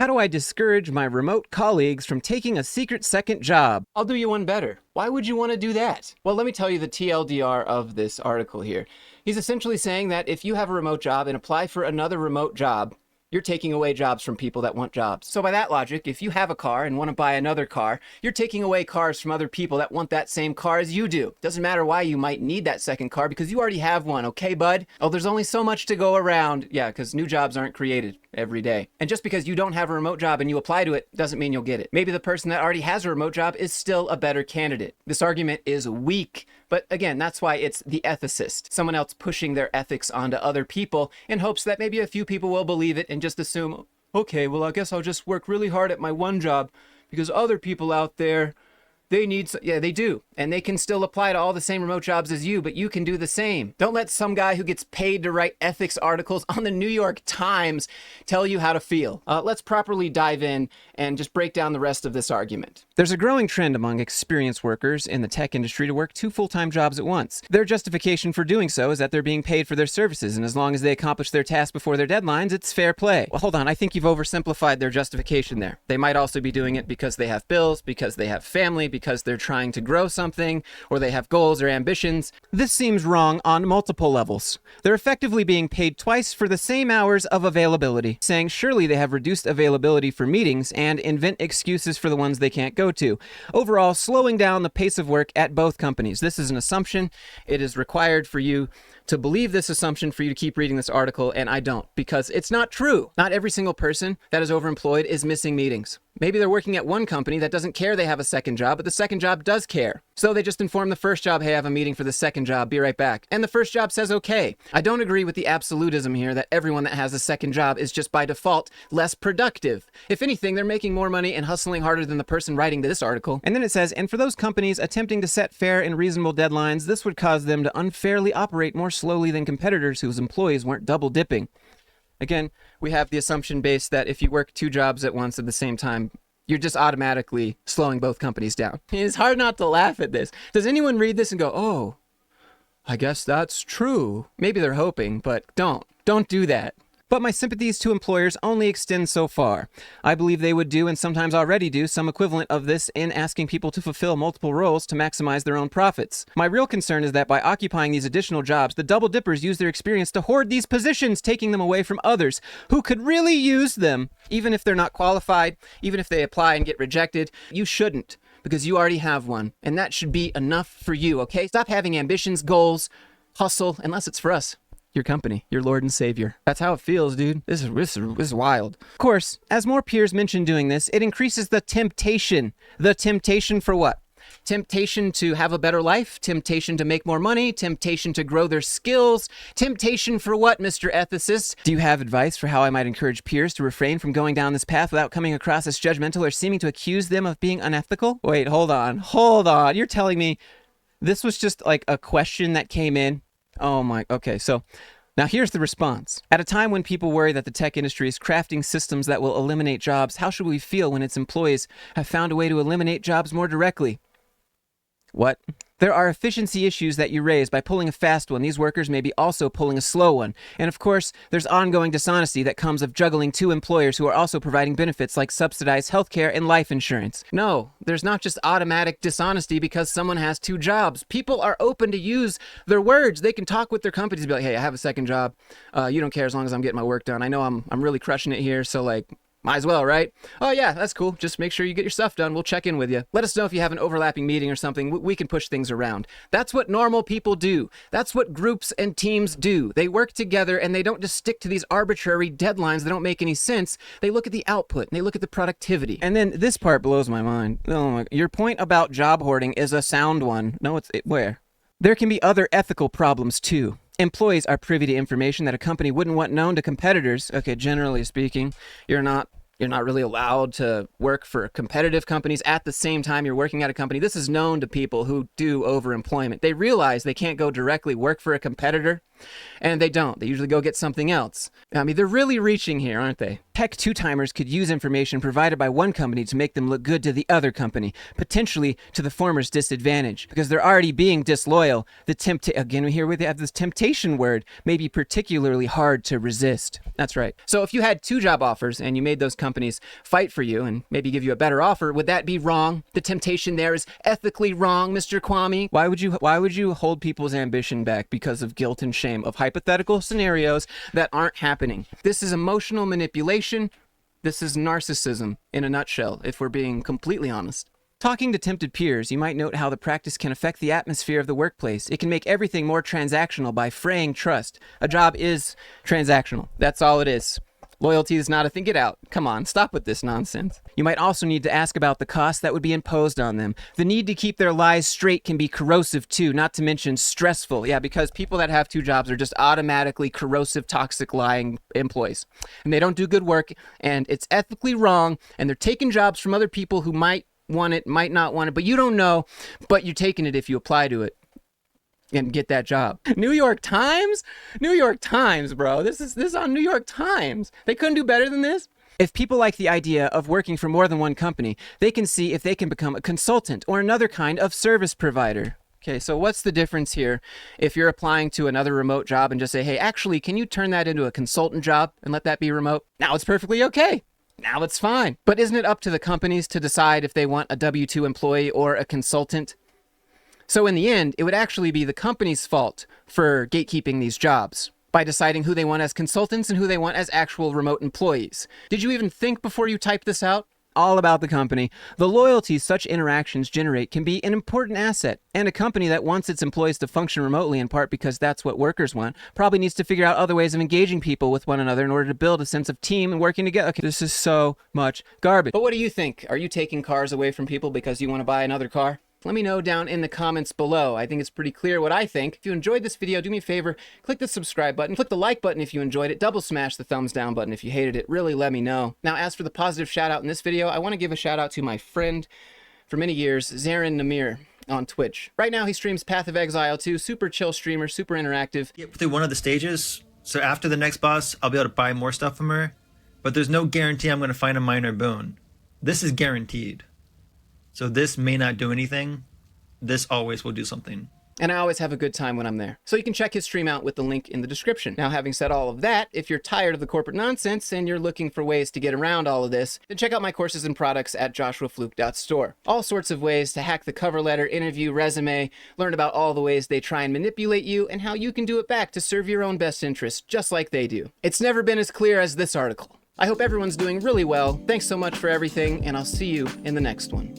How do I discourage my remote colleagues from taking a secret second job? I'll do you one better. Why would you want to do that? Well, let me tell you the TLDR of this article here. He's essentially saying that if you have a remote job and apply for another remote job, you're taking away jobs from people that want jobs. So by that logic, if you have a car and want to buy another car, you're taking away cars from other people that want that same car as you do. Doesn't matter why you might need that second car because you already have one, okay, bud? Oh, there's only so much to go around. Yeah, because new jobs aren't created every day. And just because you don't have a remote job and you apply to it doesn't mean you'll get it. Maybe the person that already has a remote job is still a better candidate. This argument is weak, but again, that's why it's the ethicist, someone else pushing their ethics onto other people in hopes that maybe a few people will believe it and just assume, okay, well, I guess I'll just work really hard at my one job because other people out there, they need, yeah, they do. And they can still apply to all the same remote jobs as you, but you can do the same. Don't let some guy who gets paid to write ethics articles on the New York Times tell you how to feel. Let's properly dive in and just break down the rest of this argument. There's a growing trend among experienced workers in the tech industry to work 2 full-time jobs at once. Their justification for doing so is that they're being paid for their services, and as long as they accomplish their task before their deadlines, it's fair play. Well, hold on, I think you've oversimplified their justification there. They might also be doing it because they have bills, because they have family, because they're trying to grow something, or they have goals or ambitions. This seems wrong on multiple levels. They're effectively being paid twice for the same hours of availability, saying surely they have reduced availability for meetings and invent excuses for the ones they can't go to. Overall, slowing down the pace of work at both companies. This is an assumption. It is required for you to believe this assumption for you to keep reading this article, and I don't, because it's not true. Not every single person that is overemployed is missing meetings. Maybe they're working at one company that doesn't care they have a second job, but the second job does care. So they just inform the first job, hey, I have a meeting for the second job, be right back. And the first job says okay. I don't agree with the absolutism here that everyone that has a second job is just by default less productive. If anything, they're making more money and hustling harder than the person writing this article. And then it says, and for those companies attempting to set fair and reasonable deadlines, this would cause them to unfairly operate more slowly than competitors whose employees weren't double dipping. Again, we have the assumption based that if you work 2 jobs at once at the same time, you're just automatically slowing both companies down. It's hard not to laugh at this. Does anyone read this and go, oh, I guess that's true? Maybe they're hoping, but don't do that. But my sympathies to employers only extend so far. I believe they would do, and sometimes already do, some equivalent of this in asking people to fulfill multiple roles to maximize their own profits. My real concern is that by occupying these additional jobs, the double dippers use their experience to hoard these positions, taking them away from others who could really use them. Even if they're not qualified, even if they apply and get rejected, you shouldn't, because you already have one, and that should be enough for you, okay? Stop having ambitions, goals, hustle, unless it's for us. Your company, your Lord and Savior. That's how it feels, dude. This is wild. Of course, as more peers mention doing this, it increases the temptation. The temptation for what? Temptation to have a better life, temptation to make more money, temptation to grow their skills, temptation for what, Mr. Ethicist? Do you have advice for how I might encourage peers to refrain from going down this path without coming across as judgmental or seeming to accuse them of being unethical? Wait, hold on. You're telling me this was just like a question that came in? Oh my, okay, so now here's the response. At a time when people worry that the tech industry is crafting systems that will eliminate jobs, how should we feel when its employees have found a way to eliminate jobs more directly? What? There are efficiency issues that you raise by pulling a fast one. These workers may be also pulling a slow one. And of course, there's ongoing dishonesty that comes of juggling 2 employers who are also providing benefits like subsidized healthcare and life insurance. No, there's not just automatic dishonesty because someone has 2 jobs. People are open to use their words. They can talk with their companies and be like, hey, I have a second job. You don't care as long as I'm getting my work done. I know I'm really crushing it here, so like, might as well, right? Oh yeah, that's cool. Just make sure you get your stuff done. We'll check in with you. Let us know if you have an overlapping meeting or something. We can push things around. That's what normal people do. That's what groups and teams do. They work together and they don't just stick to these arbitrary deadlines that don't make any sense. They look at the output and they look at the productivity. And then this part blows my mind. Oh your point about job hoarding is a sound one. No, where? There can be other ethical problems too. Employees are privy to information that a company wouldn't want known to competitors. Okay, generally speaking, you're not really allowed to work for competitive companies at the same time you're working at a company. This is known to people who do overemployment. They realize they can't go directly work for a competitor And they don't. They usually go get something else. I mean, they're really reaching here, aren't they? Tech two-timers could use information provided by one company to make them look good to the other company, potentially to the former's disadvantage, because they're already being disloyal. Again, here we have this temptation word, may be particularly hard to resist. That's right. So if you had 2 job offers and you made those companies fight for you and maybe give you a better offer, would that be wrong? The temptation there is ethically wrong, Mr. Kwame. Why would you hold people's ambition back because of guilt and shame of hypothetical scenarios that aren't happening? This is emotional manipulation. This is narcissism in a nutshell, if we're being completely honest. Talking to tempted peers, you might note how the practice can affect the atmosphere of the workplace. It can make everything more transactional by fraying trust. A job is transactional. That's all it is. Loyalty is not a thing. Get out. Come on, stop with this nonsense. You might also need to ask about the cost that would be imposed on them. The need to keep their lies straight can be corrosive too, not to mention stressful. Yeah, because people that have 2 jobs are just automatically corrosive, toxic, lying employees. And they don't do good work, and it's ethically wrong, and they're taking jobs from other people who might want it, might not want it, but you don't know, but you're taking it if you apply to it and get that job. New York Times? New York Times, bro. This is on New York Times. They couldn't do better than this. If people like the idea of working for more than one company, they can see if they can become a consultant or another kind of service provider. Okay, so what's the difference here if you're applying to another remote job and just say, hey, actually, can you turn that into a consultant job and let that be remote? Now it's perfectly okay. Now it's fine. But isn't it up to the companies to decide if they want a W-2 employee or a consultant? So in the end, it would actually be the company's fault for gatekeeping these jobs by deciding who they want as consultants and who they want as actual remote employees. Did you even think before you typed this out? All about the company. The loyalty such interactions generate can be an important asset, and a company that wants its employees to function remotely in part because that's what workers want probably needs to figure out other ways of engaging people with one another in order to build a sense of team and working together. Okay, this is so much garbage. But what do you think? Are you taking cars away from people because you want to buy another car? Let me know down in the comments below. I think it's pretty clear what I think. If you enjoyed this video, do me a favor, click the subscribe button, click the like button if you enjoyed it, double smash the thumbs down button if you hated it. Really let me know. Now, as for the positive shout out in this video, I want to give a shout out to my friend for many years, Zarin Namir on Twitch. Right now he streams Path of Exile 2, super chill streamer, super interactive. Get through one of the stages, so after the next boss, I'll be able to buy more stuff from her, but there's no guarantee I'm going to find a minor boon. This is guaranteed. So this may not do anything. This always will do something. And I always have a good time when I'm there. So you can check his stream out with the link in the description. Now, having said all of that, if you're tired of the corporate nonsense and you're looking for ways to get around all of this, then check out my courses and products at joshuafluke.store. All sorts of ways to hack the cover letter, interview, resume, learn about all the ways they try and manipulate you and how you can do it back to serve your own best interests, just like they do. It's never been as clear as this article. I hope everyone's doing really well. Thanks so much for everything, and I'll see you in the next one.